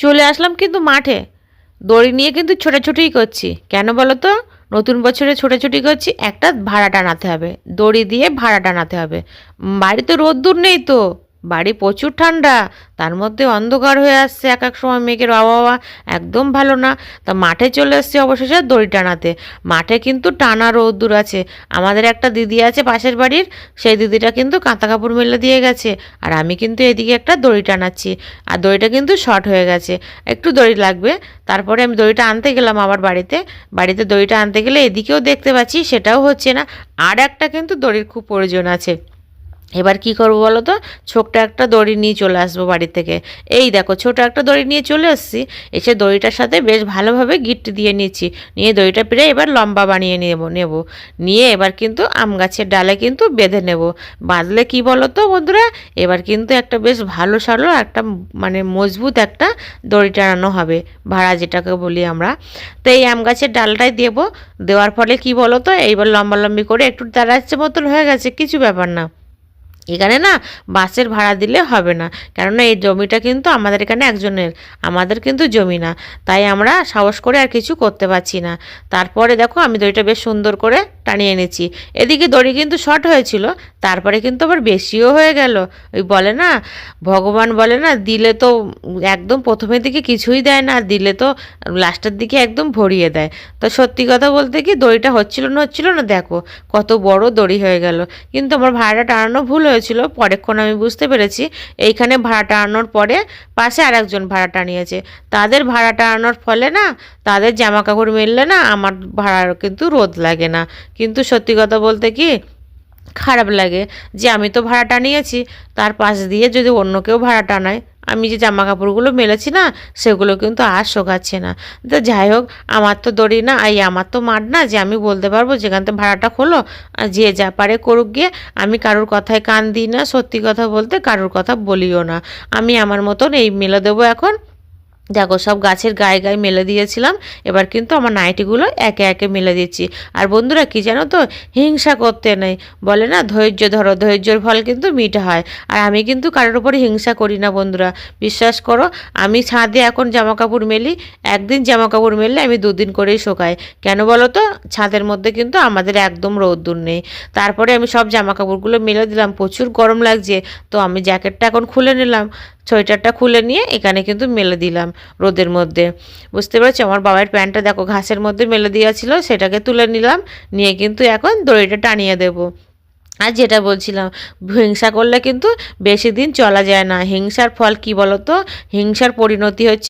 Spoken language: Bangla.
চলে আসলাম কিন্তু মাঠে। দড়ি নিয়ে কিন্তু ছোটাছুটিই করছি। কেন বলো তো? নতুন বছরে ছোটাছুটি করছি, একটা ভাড়া টানাতে হবে। দড়ি দিয়ে ভাড়া টানাতে হবে। বাড়িতে রোদ্দুর নেই তো। বাড়ি প্রচুর ঠান্ডা। তার মধ্যে অন্ধকার হয়ে আসছে এক এক সময় মেঘের আবহাওয়া একদম ভালো না। তা মাঠে চলে এসেছি অবশেষে দড়ি টানাতে। মাঠে কিন্তু টানা রোদ্দুর আছে। আমাদের একটা দিদি আছে পাশের বাড়ির, সেই দিদিটা কিন্তু কাঁথা কাপড় মেলে দিয়ে গেছে। আর আমি কিন্তু এদিকে একটা দড়ি টানাচ্ছি। আর দড়িটা কিন্তু শর্ট হয়ে গেছে, একটু দড়ি লাগবে। তারপরে আমি দড়িটা আনতে গেলাম আবার বাড়িতে দড়িটা আনতে গেলে এদিকেও দেখতে পাচ্ছি সেটাও হচ্ছে না। আর একটা কিন্তু দড়ির খুব প্রয়োজন আছে। এবার কি করবো বলো তো? ছোট্ট একটা দড়ি নিয়ে চলে আসবো বাড়ি থেকে। এই দেখো ছোট একটা দড়ি নিয়ে চলে এসেছি। এসে দড়িটার সাথে বেশ ভালোভাবে গিঁট দিয়ে নিচ্ছি। নিয়ে দড়িটা পেরে এবার লম্বা বানিয়ে নেব। নিয়ে এবার কিন্তু আম গাছের ডালে কিন্তু বেঁধে নেব। বাঁধলে কি বলো তো বন্ধুরা, এবার কিন্তু একটা বেশ ভালো সালো একটা মানে মজবুত একটা দড়ি টানানো হবে, ভাড়া যেটাকে বলি আমরা। তো এই আম গাছের ডালটাই দেবো। দেওয়ার ফলে কি বলো তো, এইবার লম্বালম্বি করে একটু দাঁড়াচ্ছে মতন হয়ে গেছে, কিছু ব্যাপার না। এখানে না বাসের ভাড়া দিলে হবে না, কেননা এই জমিটা কিন্তু আমাদের এখানে একজনের, আমাদের কিন্তু জমি না। তাই আমরা সাহস করে আর কিছু করতে পারছি না। তারপরে দেখো আমি দড়িটা বেশ সুন্দর করে টানিয়ে এনেছি। এদিকে দড়ি কিন্তু শর্ট হয়েছিল, তারপরে কিন্তু আবার বেশিও হয়ে গেল। ওই বলে না, ভগবান বলে না, দিলে তো একদম প্রথমের দিকে কিছুই দেয় না, আর দিলে তো লাস্টের দিকে একদম ভরিয়ে দেয়। তো সত্যি কথা বলতে কি, দড়িটা হচ্ছিল না, দেখো কত বড় দড়ি হয়ে গেল। কিন্তু আমার ভাড়াটা টানানো ভুল হয়েছিল, পরেক্ষণ আমি বুঝতে পেরেছি। এইখানে ভাড়া টানানোর পরে পাশে আরেকজন ভাড়া টানিয়েছে। তাদের ভাড়া টানানোর ফলে না, তাদের জামা কাপড় মেললে না আমার ভাড়ার কিন্তু রোদ লাগে না। কিন্তু সত্যি কথা বলতে কি, খারাপ লাগে যে আমি তো ভাড়া টানিয়েছি, তার পাশ দিয়ে যদি অন্য কেউ ভাড়া টানায়, আমি যে জামা কাপড়গুলো মেলেছি না, সেগুলো কিন্তু আর শোকাচ্ছে না। তো যাই হোক, আমার তো দড়ি না, আমার তো মাঠ না যে আমি বলতে পারবো যেখান থেকে ভাড়াটা খোলো, আর যে যা পারে করুক গিয়ে। আমি কারোর কথায় কান দিই না, সত্যি কথা বলতে কারোর কথা বলিও না। আমি আমার মতন এই মেলে দেবো এখন। দেখো সব গাছের গায়ে গায়ে মেলে দিয়েছিলাম। এবার কিন্তু আমার নাইটিগুলো একে একে মেলে দিচ্ছি। আর বন্ধুরা কি জানো তো, হিংসা করতে নেই। বলে না, ধৈর্য ধরো, ধৈর্যের ফল কিন্তু মিঠা হয়। আর আমি কিন্তু কারোর উপরে হিংসা করি না বন্ধুরা, বিশ্বাস করো। আমি ছাদে এখন জামা কাপড় মেলি, একদিন জামা কাপড় মেললে আমি দুদিন করেই শুকাই। কেন বলো তো? ছাদের মধ্যে কিন্তু আমাদের একদম রোদ্দুর নেই। তারপরে আমি সব জামা কাপড়গুলো মেলে দিলাম, প্রচুর গরম লাগছে। তো আমি জ্যাকেটটা এখন খুলে নিলাম, সোয়েটারটা খুলে নিয়ে এখানে কিন্তু মেলে দিলাম রোদের মধ্যে। বুঝতে পেরেছি? আমার বাবার প্যান্টটা দেখো ঘাসের মধ্যে মেলে দেওয়া ছিল, সেটাকে তুলে নিলাম। নিয়ে কিন্তু এখন দড়িটা টানিয়ে দেবো। আর যেটা বলছিলাম, হিংসা করলে কিন্তু বেশি দিন চলা যায় না। হিংসার ফল কি বলো তো? হিংসার পরিণতি হচ্ছে